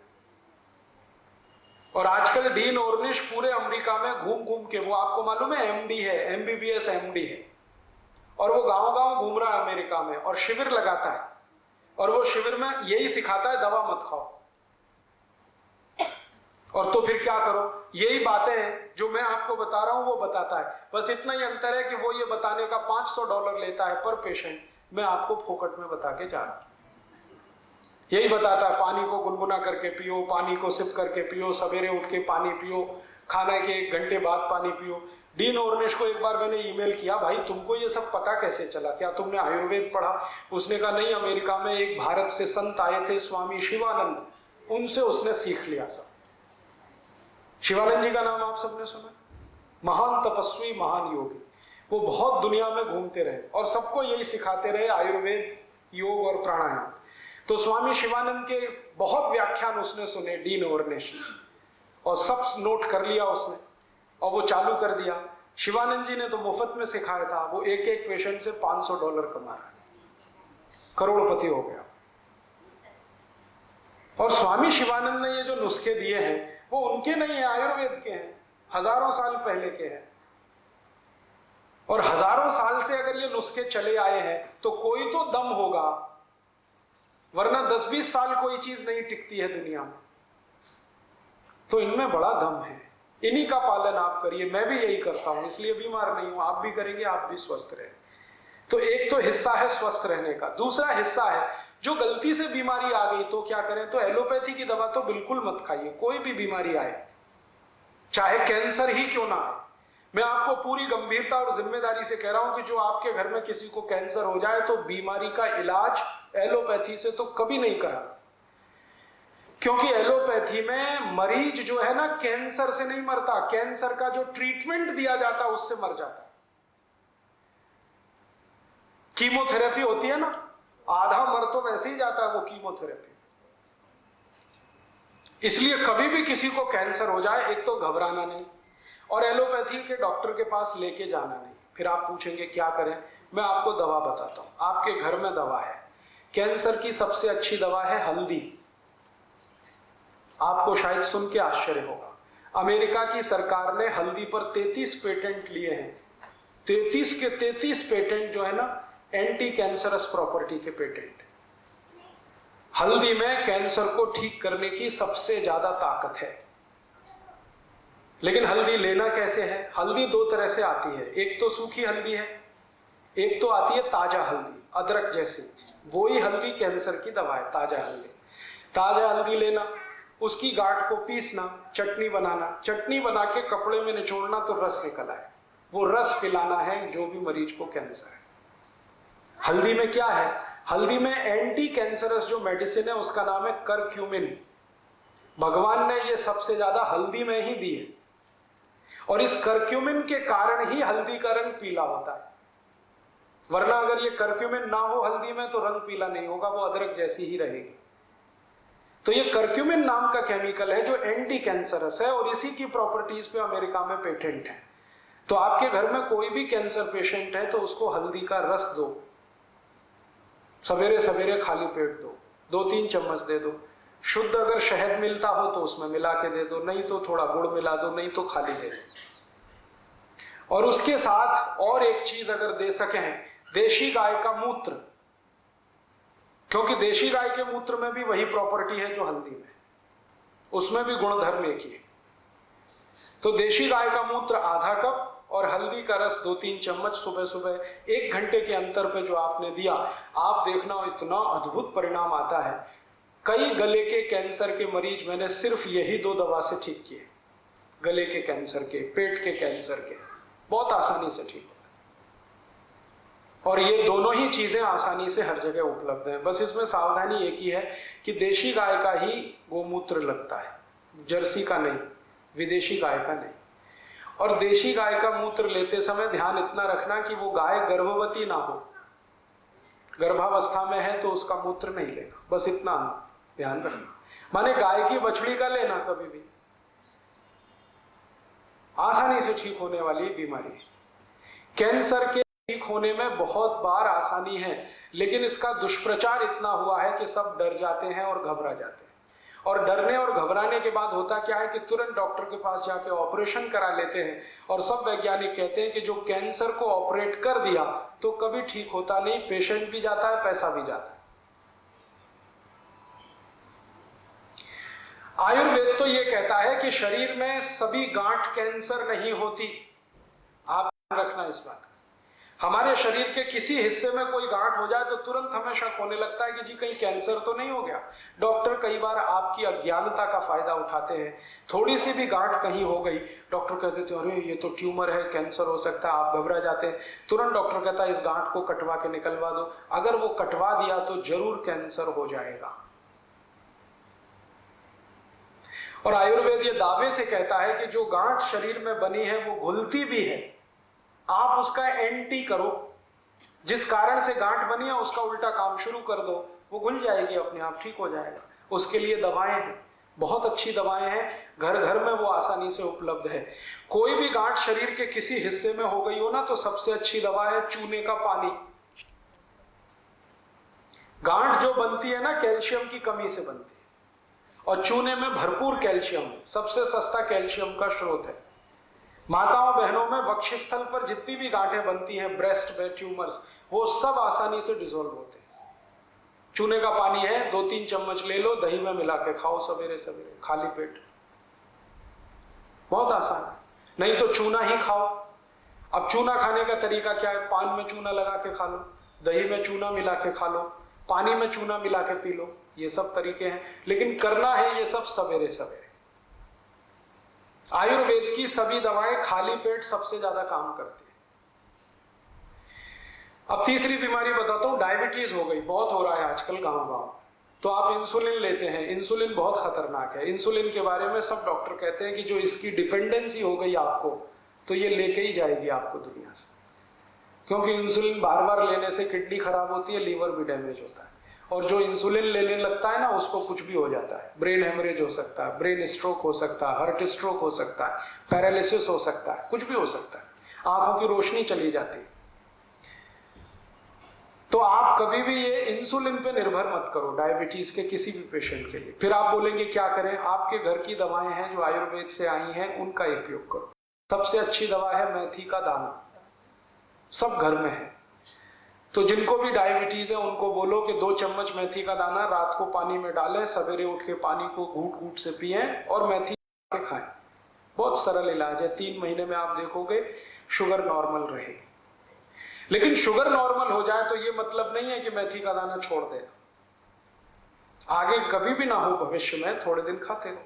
और आजकल डीन ऑर्निश पूरे अमेरिका में घूम घूम के, वो आपको मालूम है एमडी है, एमबीबीएस एमडी है, और वो गांव गांव घूम रहा है अमेरिका में और शिविर लगाता है। और वो शिविर में यही सिखाता है, दवा मत खाओ। और तो फिर क्या करो? यही बातें जो मैं आपको बता रहा हूं वो बताता है, बस इतना ही अंतर है कि वो ये बताने का $500 लेता है पर पेशेंट, मैं आपको फोकट में बता के जा रहा हूं। यही बताता है, पानी को गुनगुना करके पियो, पानी को सिप करके पियो, सवेरे उठ के पानी पियो, खाने के 1 घंटे बाद पानी पियो। डीन ऑर्निश को एक बार मैंने ईमेल किया, भाई तुमको ये सब पता कैसे चला, क्या तुमने आयुर्वेद पढ़ा? उसने कहा नहीं, अमेरिका में एक भारत से संत आए थे स्वामी शिवानंद, उनसे उसने सीख लिया सब। शिवानंद जी का नाम आप सबने सुना? महान तपस्वी, महान योगी। वो बहुत दुनिया में घूमते रहे और सबको यही सिखाते रहे, आयुर्वेद, योग और प्राणायाम। तो स्वामी शिवानंद के बहुत व्याख्यान उसने सुने डीन ऑर्निश, और सब नोट कर लिया उसने और वो चालू कर दिया। शिवानंद जी ने तो मुफ्त में सिखाया था, वो एक एक पेशेंट से $500 कमा रहा है, करोड़पति हो गया। और स्वामी शिवानंद ने ये जो नुस्खे दिए हैं वो उनके नहीं है, आयुर्वेद के हैं, हजारों साल पहले के हैं। और हजारों साल से अगर ये नुस्खे चले आए हैं तो कोई तो दम होगा, वरना 10-20 साल कोई चीज नहीं टिकती है दुनिया में। तो इनमें बड़ा दम है, इन्हीं का पालन आप करिए। मैं भी यही करता हूं, इसलिए बीमार नहीं हूं। आप भी करेंगे, आप भी स्वस्थ रहे। तो एक तो हिस्सा है स्वस्थ रहने का, दूसरा हिस्सा है जो गलती से बीमारी आ गई तो क्या करें? तो एलोपैथी की दवा तो बिल्कुल मत खाइए, कोई भी बीमारी आए, चाहे कैंसर ही क्यों ना आए। मैं आपको पूरी गंभीरता और जिम्मेदारी से कह रहा हूं कि जो आपके घर में किसी को कैंसर हो जाए तो बीमारी का इलाज एलोपैथी से तो कभी नहीं करा, क्योंकि एलोपैथी में मरीज जो है ना कैंसर से नहीं मरता, कैंसर का जो ट्रीटमेंट दिया जाता उससे मर जाता। कीमोथेरेपी होती है ना, आधा मर तो वैसे ही जाता है वो कीमोथेरेपी। इसलिए कभी भी किसी को कैंसर हो जाए, एक तो घबराना नहीं, और एलोपैथी के डॉक्टर के पास लेके जाना नहीं। फिर आप पूछेंगे क्या करें, मैं आपको दवा बताता हूं। आपके घर में दवा है, कैंसर की सबसे अच्छी दवा है हल्दी। आपको शायद सुन के आश्चर्य होगा, अमेरिका की सरकार ने हल्दी पर 33 पेटेंट लिए हैं। 33 के 33 पेटेंट जो है ना, एंटी कैंसरस प्रॉपर्टी के पेटेंट। हल्दी में कैंसर को ठीक करने की सबसे ज्यादा ताकत है। लेकिन हल्दी लेना कैसे है? हल्दी दो तरह से आती है, एक तो सूखी हल्दी है, एक तो आती है ताजा हल्दी, अदरक जैसी। वो ही हल्दी कैंसर की दवा है, ताजा हल्दी। ताजा हल्दी लेना, उसकी गांठ को पीसना, चटनी बनाना, चटनी बना के कपड़े में निचोड़ना तो रस निकल आए, वो रस पिलाना है जो भी मरीज को कैंसर है। हल्दी में क्या है? हल्दी में एंटी कैंसरस जो मेडिसिन है उसका नाम है करक्यूमिन। भगवान ने ये सबसे ज्यादा हल्दी में ही दी है, और इस करक्यूमिन के कारण ही हल्दी का रंग पीला होता है। वरना अगर ये करक्यूमिन ना हो हल्दी में तो रंग पीला नहीं होगा, वो अदरक जैसी ही रहेगी। तो ये करक्यूमिन नाम का केमिकल है जो एंटी कैंसरस है, और इसी की प्रॉपर्टीज पे अमेरिका में पेटेंट है। तो आपके घर में कोई भी कैंसर पेशेंट है तो उसको हल्दी का रस दो, सवेरे सवेरे खाली पेट दो, 2-3 चम्मच दे दो। शुद्ध अगर शहद मिलता हो तो उसमें मिला के दे दो, नहीं तो थोड़ा गुड़ मिला दो, नहीं तो खाली दे दो। और उसके साथ और एक चीज अगर दे सकें, देशी गाय का मूत्र, क्योंकि देशी गाय के मूत्र में भी वही प्रॉपर्टी है जो हल्दी में, उसमें भी गुणधर्म एक ही है। तो देशी गाय का मूत्र आधा कप और हल्दी का रस 2-3 चम्मच सुबह सुबह 1 घंटे के अंतर पे जो आपने दिया, आप देखना इतना अद्भुत परिणाम आता है। कई गले के कैंसर के मरीज मैंने सिर्फ यही 2 दवा से ठीक किए, गले के कैंसर के, पेट के कैंसर के, बहुत आसानी से ठीक होता है। और ये दोनों ही चीजें आसानी से हर जगह उपलब्ध है। बस इसमें सावधानी एक ही है कि देशी गाय का ही गोमूत्र लगता है, जर्सी का नहीं, विदेशी गाय का नहीं। और देशी गाय का मूत्र लेते समय ध्यान इतना रखना कि वो गाय गर्भवती ना हो, गर्भावस्था में है तो उसका मूत्र नहीं लेना, बस इतना ध्यान रखना। माने गाय की बछड़ी का लेना कभी भी, आसानी से ठीक होने वाली बीमारी। कैंसर के ठीक होने में बहुत बार आसानी है, लेकिन इसका दुष्प्रचार इतना हुआ है कि सब डर जाते हैं और घबरा जाते हैं। और डरने और घबराने के बाद होता क्या है कि तुरंत डॉक्टर के पास जाके ऑपरेशन करा लेते हैं, और सब वैज्ञानिक कहते हैं कि जो कैंसर को ऑपरेट कर दिया तो कभी ठीक होता नहीं, पेशेंट भी जाता है, पैसा भी जाता है। आयुर्वेद तो ये कहता है कि शरीर में सभी गांठ कैंसर नहीं होती, आप ध्यान रखना इस बात का। हमारे शरीर के किसी हिस्से में कोई गांठ हो जाए तो तुरंत हमें शक होने लगता है कि जी कहीं कैंसर तो नहीं हो गया। डॉक्टर कई बार आपकी अज्ञानता का फायदा उठाते हैं, थोड़ी सी भी गांठ कहीं हो गई, डॉक्टर कहते थे अरे ये तो ट्यूमर है, कैंसर हो सकता है, आप घबरा जाते हैं। तुरंत डॉक्टर कहता है इस गांठ को कटवा के निकलवा दो। अगर वो कटवा दिया तो जरूर कैंसर हो जाएगा। और आयुर्वेद ये दावे से कहता है कि जो गांठ शरीर में बनी है वो घुलती भी है, आप उसका एंटी करो, जिस कारण से गांठ बनी है उसका उल्टा काम शुरू कर दो, वो घुल जाएगी, अपने आप ठीक हो जाएगा। उसके लिए दवाएं हैं, बहुत अच्छी दवाएं हैं, घर घर में वो आसानी से उपलब्ध है। कोई भी गांठ शरीर के किसी हिस्से में हो गई हो ना, तो सबसे अच्छी दवा है चूने का पानी। गांठ जो बनती है ना कैल्शियम की कमी से बनती है, और चूने में भरपूर कैल्शियम, सबसे सस्ता कैल्शियम का स्रोत है। माताओं बहनों में वक्षस्थल पर जितनी भी गांठें बनती हैं, ब्रेस्ट में ट्यूमर्स, वो सब आसानी से डिसॉल्व होते हैं। चूने का पानी है, 2-3 चम्मच ले लो, दही में मिला के खाओ सवेरे सवेरे खाली पेट, बहुत आसान है। नहीं तो चूना ही खाओ। अब चूना खाने का तरीका क्या है? पान में चूना लगा के खा लो, दही में चूना मिला के खा लो, पानी में चूना मिला के पी लो, ये सब तरीके हैं। लेकिन करना है ये सब सवेरे सवेरे। आयुर्वेद की सभी दवाएं खाली पेट सबसे ज्यादा काम करती है। अब तीसरी बीमारी बताता हूं, डायबिटीज हो गई, बहुत हो रहा है आजकल गांव गांव। तो आप इंसुलिन लेते हैं, इंसुलिन बहुत खतरनाक है। इंसुलिन के बारे में सब डॉक्टर कहते हैं कि जो इसकी डिपेंडेंसी हो गई आपको, तो ये लेके ही जाएगी आपको दुनिया से। क्योंकि इंसुलिन बार बार लेने से किडनी खराब होती है, लीवर भी डैमेज होता है, और जो इंसुलिन लेने लगता है ना उसको कुछ भी हो जाता है, ब्रेन हेमरेज हो सकता है, ब्रेन स्ट्रोक हो सकता है, हार्ट स्ट्रोक हो सकता है, पैरालिसिस हो सकता है, कुछ भी हो सकता है, आंखों की रोशनी चली जाती है। तो आप कभी भी ये इंसुलिन पे निर्भर मत करो डायबिटीज के किसी भी पेशेंट के लिए। फिर आप बोलेंगे क्या करें, आपके घर की दवाएं हैं जो आयुर्वेद से आई हैं, उनका उपयोग करो। सबसे अच्छी दवा है मेथी का दाना, सब घर में है। तो जिनको भी डायबिटीज है उनको बोलो कि 2 चम्मच मेथी का दाना रात को पानी में डालें, सवेरे उठ के पानी को घूंट घूंट से पिएं और मेथी के खाएं। बहुत सरल इलाज है, 3 महीने में आप देखोगे शुगर नॉर्मल रहेगी। लेकिन शुगर नॉर्मल हो जाए तो ये मतलब नहीं है कि मेथी का दाना छोड़ देना, आगे कभी भी ना हो भविष्य में, थोड़े दिन खाते रहो।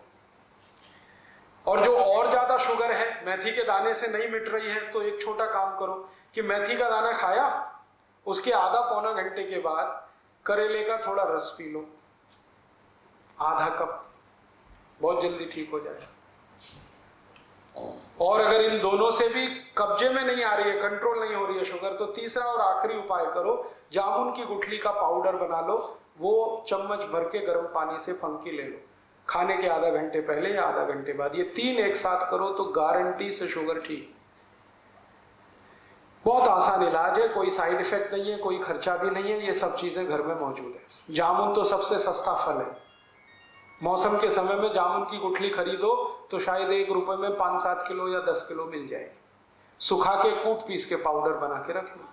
और जो और ज्यादा शुगर है, मेथी के दाने से नहीं मिट रही है, तो एक छोटा काम करो कि मेथी का दाना खाया, उसके आधा पौना घंटे के बाद करेले का थोड़ा रस पी लो, आधा कप, बहुत जल्दी ठीक हो जाएगा। और अगर इन दोनों से भी कब्जे में नहीं आ रही है, कंट्रोल नहीं हो रही है शुगर, तो तीसरा और आखिरी उपाय करो, जामुन की गुठली का पाउडर बना लो, वो चम्मच भर के गर्म पानी से फंकी ले लो, खाने के आधा घंटे पहले या आधा घंटे बाद। ये 3 एक साथ करो तो गारंटी से शुगर ठीक। बहुत आसान इलाज है, कोई साइड इफेक्ट नहीं है, कोई खर्चा भी नहीं है, ये सब चीजें घर में मौजूद है। जामुन तो सबसे सस्ता फल है, मौसम के समय में जामुन की गुठली खरीदो तो शायद 1 रुपए में 5-7 किलो या 10 किलो मिल जाएगी, सुखा के कूट पीस के पाउडर बना के रख लो।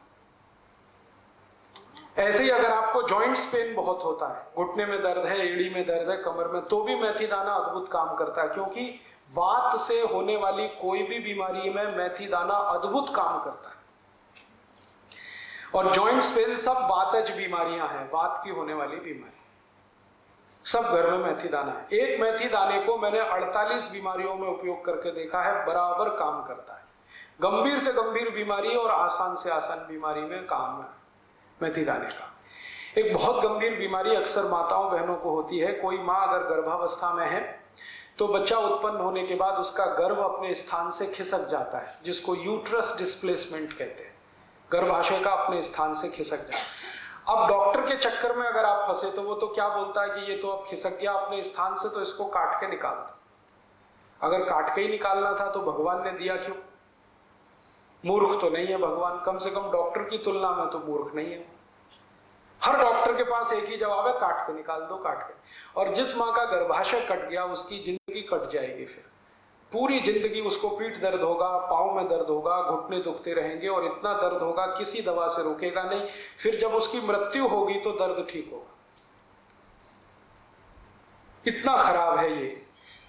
ऐसे ही अगर आपको जॉइंट्स पेन बहुत होता है, घुटने में दर्द है, एड़ी में दर्द है, कमर में, तो भी मेथी दाना अद्भुत काम करता है, क्योंकि वात से होने वाली कोई भी बीमारी में मेथी दाना अद्भुत काम करता है। और जॉइंट्स पेन सब वातज बीमारियां हैं, वात की होने वाली बीमारी, सब घर में मेथी दाना है। एक मेथी दाने को मैंने 48 बीमारियों में उपयोग करके देखा है, बराबर काम करता है। गंभीर से गंभीर बीमारी और आसान से आसान बीमारी में काम है मेथी दाने का। एक बहुत गंभीर बीमारी अक्सर माताओं बहनों को होती है। कोई माँ अगर गर्भावस्था में है तो बच्चा उत्पन्न होने के बाद उसका गर्भ अपने स्थान से खिसक जाता है, जिसको यूट्रस डिस्प्लेसमेंट कहते हैं, गर्भाशय का अपने स्थान से खिसक जाता है। अब डॉक्टर के चक्कर में अगर आप फंसे तो वो तो क्या बोलता है कि ये तो अब खिसक गया अपने स्थान से, तो इसको काट के निकाल दो। अगर काट के ही निकालना था तो भगवान ने दिया क्यों? मूर्ख तो नहीं है भगवान, कम से कम डॉक्टर की तुलना में तो मूर्ख नहीं है। हर डॉक्टर के पास एक ही जवाब है, काट के निकाल दो, काट के। और जिस माँ का गर्भाशय कट गया उसकी जिंदगी कट जाएगी, फिर पूरी जिंदगी उसको पीठ दर्द होगा, पाँव में दर्द होगा, घुटने दुखते रहेंगे, और इतना दर्द होगा किसी दवा से रुकेगा नहीं। फिर जब उसकी मृत्यु होगी तो दर्द ठीक होगा, इतना खराब है ये।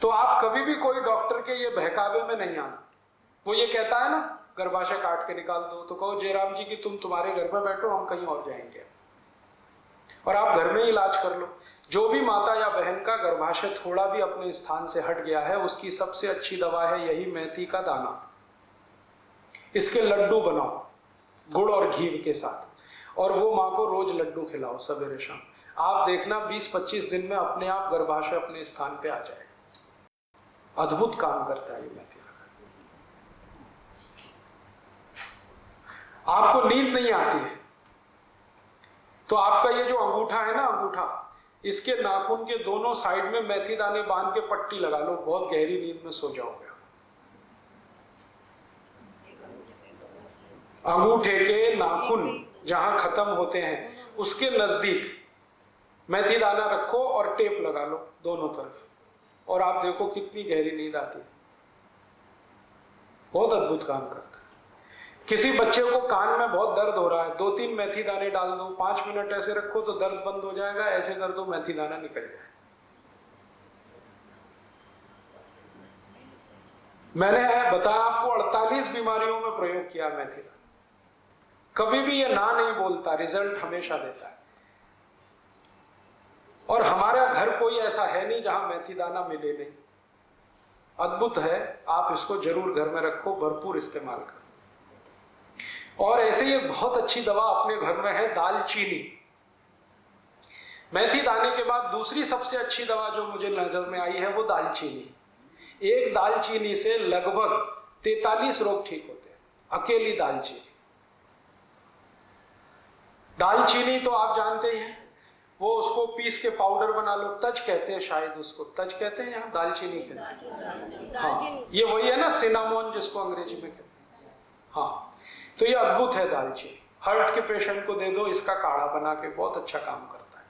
तो आप कभी भी कोई डॉक्टर के ये बहकावे में नहीं आना। वो ये कहता है ना गर्भाशय काट के निकाल दो, तो कहो जयराम जी की तुम्हारे घर में बैठो, हम कहीं और जाएंगे, और आप घर में ही इलाज कर लो। जो भी माता या बहन का गर्भाशय थोड़ा भी अपने स्थान से हट गया है, उसकी सबसे अच्छी दवा है यही मेथी का दाना। इसके लड्डू बनाओ गुड़ और घी के साथ, और वो माँ को रोज लड्डू खिलाओ सवेरे शाम। आप देखना 20-25 दिन में अपने आप गर्भाशय अपने स्थान पे आ जाएगा। अद्भुत काम करता है ये मेथी। आपको नींद नहीं आती है तो आपका ये जो अंगूठा है ना, अंगूठा, इसके नाखून के दोनों साइड में मेथी दाने बांध के पट्टी लगा लो, बहुत गहरी नींद में सो जाओगे। अंगूठे के नाखून जहां खत्म होते हैं उसके नजदीक मेथी दाना रखो और टेप लगा लो दोनों तरफ, और आप देखो कितनी गहरी नींद आती है। बहुत अद्भुत काम करता है। किसी बच्चे को कान में बहुत दर्द हो रहा है, 2-3 मेथी दाने डाल दो, 5 मिनट ऐसे रखो तो दर्द बंद हो जाएगा, ऐसे कर दो मेथी दाना निकल जाए। मैंने बताया आपको 48 बीमारियों में प्रयोग किया मेथी दाना, कभी भी ये ना नहीं बोलता, रिजल्ट हमेशा देता है। और हमारा घर कोई ऐसा है नहीं जहां मेथी दाना मिले नहीं। अद्भुत है, आप इसको जरूर घर में रखो, भरपूर इस्तेमाल करो। और ऐसे ही एक बहुत अच्छी दवा अपने घर में है दालचीनी। मेथी दाने के बाद दूसरी सबसे अच्छी दवा जो मुझे नजर में आई है वो दालचीनी। एक दालचीनी से लगभग 43 रोग ठीक होते हैं, अकेली दालचीनी। दालचीनी तो आप जानते ही हैं, वो उसको पीस के पाउडर बना लो, तज कहते हैं, शायद उसको तज कहते हैं, यहाँ दालचीनी कहते हैं। हाँ, ये वही है ना सिनामोन जिसको अंग्रेजी में कहते हैं। हाँ, तो ये अद्भुत है दालचीनी। हार्ट के पेशेंट को दे दो, इसका काढ़ा बना के, बहुत अच्छा काम करता है।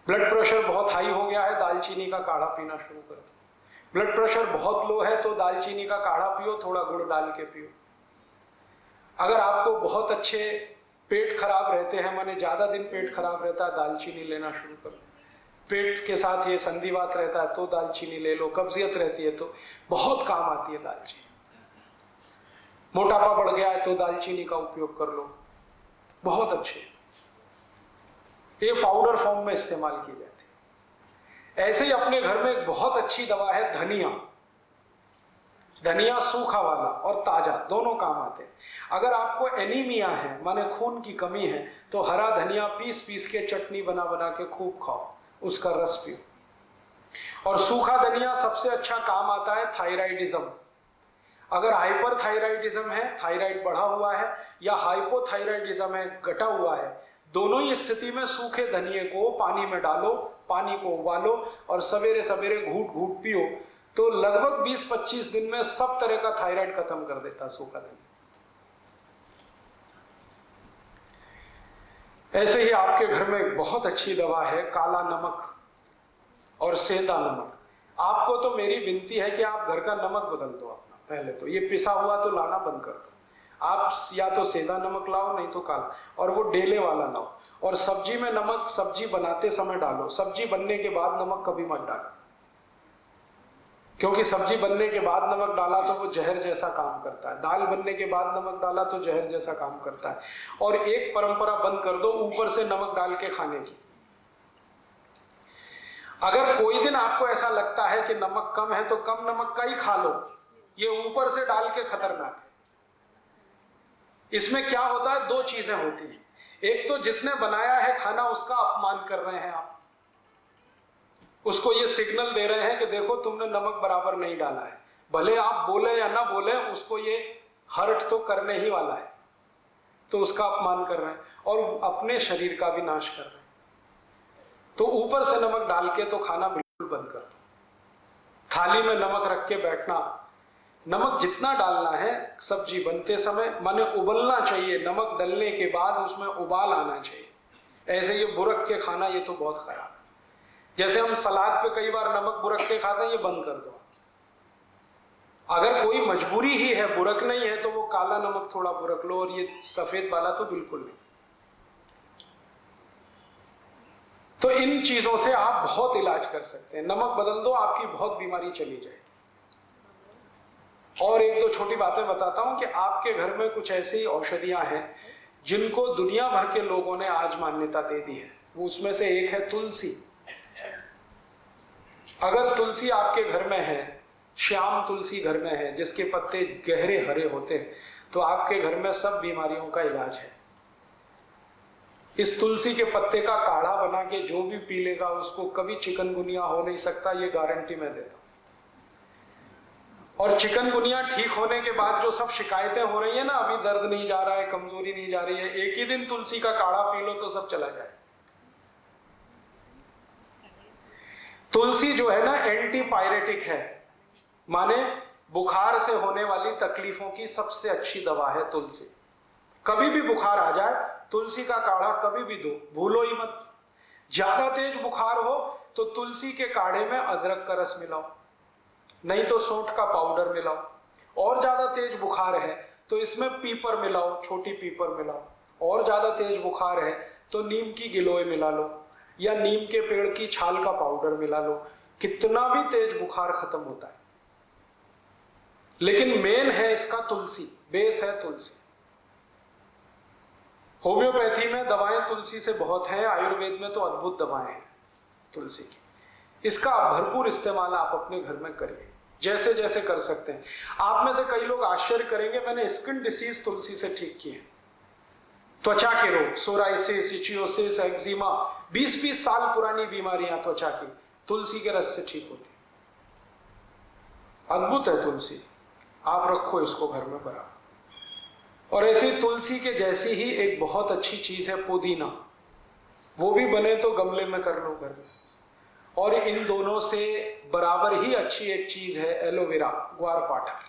ब्लड प्रेशर बहुत हाई हो गया है, दालचीनी का काढ़ा पीना शुरू करो। ब्लड प्रेशर बहुत लो है तो दालचीनी का काढ़ा पियो, थोड़ा गुड़ डाल के पियो। अगर आपको बहुत अच्छे पेट खराब रहते हैं, माने ज्यादा दिन पेट खराब रहता है, दालचीनी लेना शुरू करो। पेट के साथ ये संधिवात रहता है तो दालचीनी ले लो, कब्जियत रहती है तो बहुत काम आती है दालचीनी। मोटापा बढ़ गया है तो दालचीनी का उपयोग कर लो, बहुत अच्छे। ये पाउडर फॉर्म में इस्तेमाल की जाती है। ऐसे ही अपने घर में एक बहुत अच्छी दवा है धनिया। धनिया सूखा वाला और ताजा दोनों काम आते हैं। अगर आपको एनीमिया है, माने खून की कमी है, तो हरा धनिया पीस पीस के चटनी बना बना के खूब खाओ, उसका रस पियो। और सूखा धनिया सबसे अच्छा काम आता है थायराइडिज्म। अगर हाइपरथायराइडिज्म है, थायराइड बढ़ा हुआ है, या हाइपोथायराइडिज्म है, घटा हुआ है, दोनों ही स्थिति में सूखे धनिये को पानी में डालो, पानी को उबालो और सवेरे सवेरे घूट घूट पियो, तो लगभग 20-25 दिन में सब तरह का थायराइड खत्म कर देता सूखा धनिया। ऐसे ही आपके घर में बहुत अच्छी दवा है काला नमक और सेंधा नमक। आपको तो मेरी विनती है कि आप घर का नमक बदल दो अपना। पहले तो ये पिसा हुआ तो लाना बंद कर दो, आप या तो सेंधा नमक लाओ नहीं तो काला, और वो डेले वाला लाओ। और सब्जी में नमक सब्जी बनाते समय डालो, सब्जी बनने के बाद नमक कभी मत डालो, क्योंकि सब्जी बनने के बाद नमक डाला तो वो जहर जैसा काम करता है। दाल बनने के बाद नमक डाला तो जहर जैसा काम करता है। और एक परंपरा बंद कर दो ऊपर से नमक डाल के खाने की। अगर कोई दिन आपको ऐसा लगता है कि नमक कम है तो कम नमक का ही खा लो, ये ऊपर से डाल के खतरनाक है। इसमें क्या होता है, दो चीजें होती हैं। एक तो जिसने बनाया है खाना उसका अपमान कर रहे हैं आप, उसको ये सिग्नल दे रहे हैं कि देखो तुमने नमक बराबर नहीं डाला है। भले आप बोले या ना बोले, उसको ये हर्ट तो करने ही वाला है, तो उसका अपमान कर रहे हैं और अपने शरीर का भी नाश कर रहे हैं। तो ऊपर से नमक डाल के तो खाना बिल्कुल बंद कर दो। थाली में नमक रख के बैठना, नमक जितना डालना है सब्जी बनते समय, माने उबलना चाहिए, नमक डलने के बाद उसमें उबाल आना चाहिए। ऐसे ये बुरक के खाना, ये तो बहुत खराब है। जैसे हम सलाद पे कई बार नमक बुरक के खाते हैं, ये बंद कर दो। अगर कोई मजबूरी ही है, बुरक नहीं है, तो वो काला नमक थोड़ा बुरक लो, और ये सफेद वाला तो बिल्कुल नहीं। तो इन चीजों से आप बहुत इलाज कर सकते हैं। नमक बदल दो, आपकी बहुत बीमारी चली जाएगी। और एक दो छोटी बातें बताता हूं कि आपके घर में कुछ ऐसी औषधियां हैं जिनको दुनिया भर के लोगों ने आज मान्यता दे दी है। वो उसमें से एक है तुलसी। अगर तुलसी आपके घर में है, श्याम तुलसी घर में है जिसके पत्ते गहरे हरे होते हैं, तो आपके घर में सब बीमारियों का इलाज है। इस तुलसी के पत्ते का काढ़ा बना के जो भी पी लेगा उसको कभी चिकनगुनिया हो नहीं सकता, ये गारंटी मैं देता हूं। और चिकनगुनिया ठीक होने के बाद जो सब शिकायतें हो रही है ना, अभी दर्द नहीं जा रहा है, कमजोरी नहीं जा रही है, एक ही दिन तुलसी का काढ़ा पी लो तो सब चला जाए। तुलसी जो है ना एंटीपायरेटिक है, माने बुखार से होने वाली तकलीफों की सबसे अच्छी दवा है तुलसी। कभी भी बुखार आ जाए, तुलसी का काढ़ा कभी भी दो, भूलो ही मत। ज्यादा तेज बुखार हो तो तुलसी के काढ़े में अदरक का रस मिलाओ, नहीं तो सौंठ का पाउडर मिलाओ। और ज्यादा तेज बुखार है तो इसमें पीपर मिलाओ, छोटी पीपर मिलाओ। और ज्यादा तेज बुखार है तो नीम की गिलोय मिला लो, या नीम के पेड़ की छाल का पाउडर मिला लो। कितना भी तेज बुखार खत्म होता है। लेकिन मेन है इसका तुलसी, बेस है तुलसी। होम्योपैथी में दवाएं तुलसी से बहुत हैं, आयुर्वेद में तो अद्भुत दवाएं हैं तुलसी की। इसका भरपूर इस्तेमाल आप अपने घर में करिए, जैसे जैसे कर सकते हैं। आप में से कई लोग आश्चर्य करेंगे, मैंने स्किन डिसीज तुलसी से ठीक किए। त्वचा के रोग, सोराइसिस, इचियोसिस, एक्जिमा, 20-20 साल पुरानी बीमारियां त्वचा की, तुलसी के रस से ठीक होती। अद्भुत है तुलसी, आप रखो इसको घर में बराबर। और ऐसे तुलसी के जैसी ही एक बहुत अच्छी चीज है पुदीना, वो भी बने तो गमले में कर लो घर में। और इन दोनों से बराबर ही अच्छी एक चीज है एलोवेरा, ग्वारपाठा।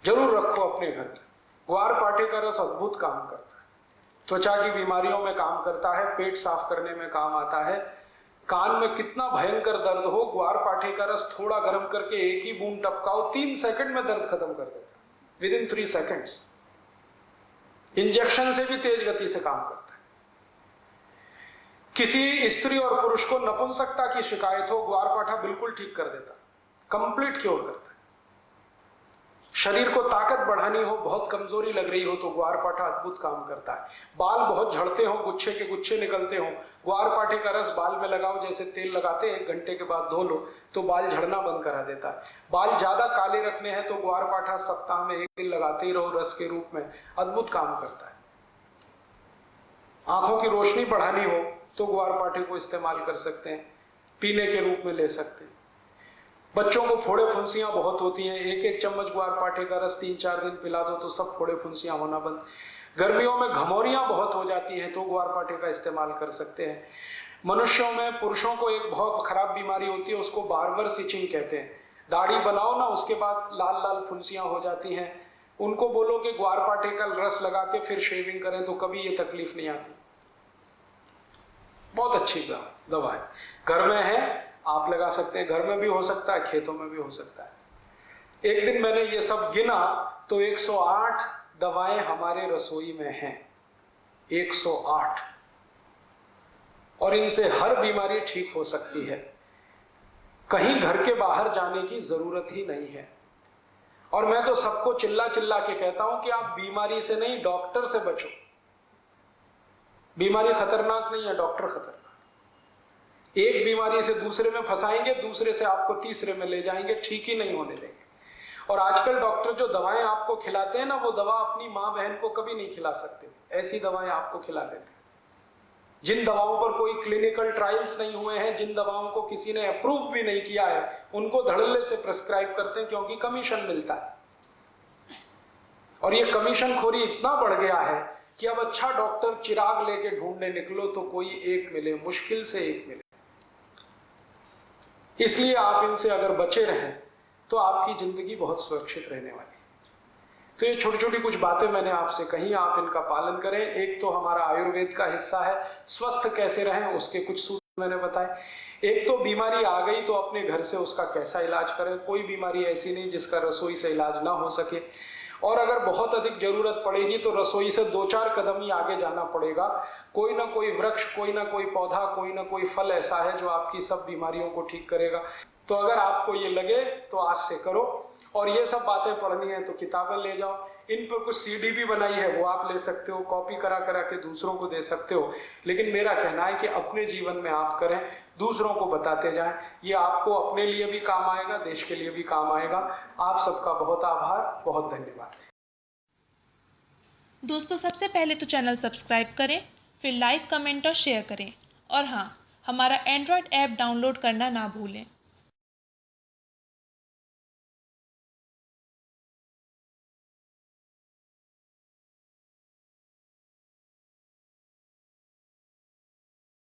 जरूर रखो अपने घर में। ग्वारपाठे का रस अद्भुत काम करता है, त्वचा की बीमारियों में काम करता है, पेट साफ करने में काम आता है। कान में कितना भयंकर दर्द हो, ग्वारपाठे का रस थोड़ा गर्म करके एक ही बूंद टपकाओ, 3 सेकंड में दर्द खत्म कर देता है, विदिन 3 सेकंड्स। इंजेक्शन से भी तेज गति से काम करता है। किसी स्त्री और पुरुष को नपुंसकता की शिकायत हो, ग्वारपाठा बिल्कुल ठीक कर देता, कंप्लीट क्योर करता है। शरीर को ताकत बढ़ानी हो, बहुत कमजोरी लग रही हो तो ग्वारपाठा अद्भुत काम करता है। बाल बहुत झड़ते हो, गुच्छे के गुच्छे निकलते हो, ग्वारपाठे का रस बाल में लगाओ, जैसे तेल लगाते हैं, 1 घंटे के बाद धो लो तो बाल झड़ना बंद करा देता है। बाल ज्यादा काले रखने हैं तो ग्वारपाठा सप्ताह में 1 दिन लगाते ही रहो, रस के रूप में, अद्भुत काम करता है। आंखों की रोशनी बढ़ानी हो तो ग्वारपाठे को इस्तेमाल कर सकते हैं, पीने के रूप में ले सकते हैं। बच्चों को फोड़े फुंसियां बहुत होती हैं, 1-1 चम्मच ग्वारपाठे का रस 3-4 दिन पिला दो तो सब फोड़े फुंसियां होना बंद। गर्मियों में घमौरियां बहुत हो जाती हैं तो ग्वारपाठे का इस्तेमाल कर सकते हैं। मनुष्यों में, पुरुषों को एक बहुत खराब बीमारी होती है, उसको बार्बर सिचिंग कहते हैं। दाढ़ी बनाओ ना, उसके बाद लाल लाल फुंसियां हो जाती हैं, उनको बोलो कि ग्वारपाठे का रस लगा के फिर शेविंग करें तो कभी ये तकलीफ नहीं आती। बहुत अच्छी दवा है, घर में है, आप लगा सकते हैं। घर में भी हो सकता है, खेतों में भी हो सकता है। एक दिन मैंने ये सब गिना तो 108 दवाएं हमारे रसोई में हैं, 108, और इनसे हर बीमारी ठीक हो सकती है। कहीं घर के बाहर जाने की जरूरत ही नहीं है। और मैं तो सबको चिल्ला चिल्ला के कहता हूं कि आप बीमारी से नहीं, डॉक्टर से बचो। बीमारी खतरनाक नहीं है, डॉक्टर खतरनाक। एक बीमारी से दूसरे में फंसाएंगे, दूसरे से आपको तीसरे में ले जाएंगे, ठीक ही नहीं होने देंगे। और आजकल डॉक्टर जो दवाएं आपको खिलाते हैं ना, वो दवा अपनी माँ बहन को कभी नहीं खिला सकते, ऐसी दवाएं आपको खिला देते हैं। जिन दवाओं पर कोई क्लिनिकल ट्रायल्स नहीं हुए हैं, जिन दवाओं को किसी ने अप्रूव भी नहीं किया है, उनको धड़ल्ले से प्रेस्क्राइब करते हैं, क्योंकि कमीशन मिलता है। और ये कमीशन खोरी इतना बढ़ गया है कि अब अच्छा डॉक्टर चिराग लेके ढूंढने निकलो तो कोई एक मिले, मुश्किल से एक मिले। इसलिए आप इनसे अगर बचे रहें तो आपकी जिंदगी बहुत सुरक्षित रहने वाली है। तो ये छोटी छोटी कुछ बातें मैंने आपसे कही, आप इनका पालन करें। एक तो हमारा आयुर्वेद का हिस्सा है, स्वस्थ कैसे रहें उसके कुछ सूत्र मैंने बताए। एक तो बीमारी आ गई तो अपने घर से उसका कैसा इलाज करें। कोई बीमारी ऐसी नहीं जिसका रसोई से इलाज ना हो सके, और अगर बहुत अधिक जरूरत पड़ेगी तो रसोई से 2-4 कदम ही आगे जाना पड़ेगा। कोई ना कोई वृक्ष, कोई ना कोई पौधा, कोई ना कोई फल ऐसा है जो आपकी सब बीमारियों को ठीक करेगा। तो अगर आपको ये लगे तो आज से करो। और ये सब बातें पढ़नी है तो किताबें ले जाओ, इन पर कुछ सीडी भी बनाई है, वो आप ले सकते हो, कॉपी करा करा के दूसरों को दे सकते हो। लेकिन मेरा कहना है कि अपने जीवन में आप करें, दूसरों को बताते जाएं। ये आपको अपने लिए भी काम आएगा, देश के लिए भी काम आएगा। आप सबका बहुत आभार, बहुत धन्यवाद। दोस्तों, सबसे पहले तो चैनल सब्सक्राइब करें, फिर लाइक, कमेंट और शेयर करें। और हाँ, हमारा एंड्रॉयड ऐप डाउनलोड करना ना भूलें।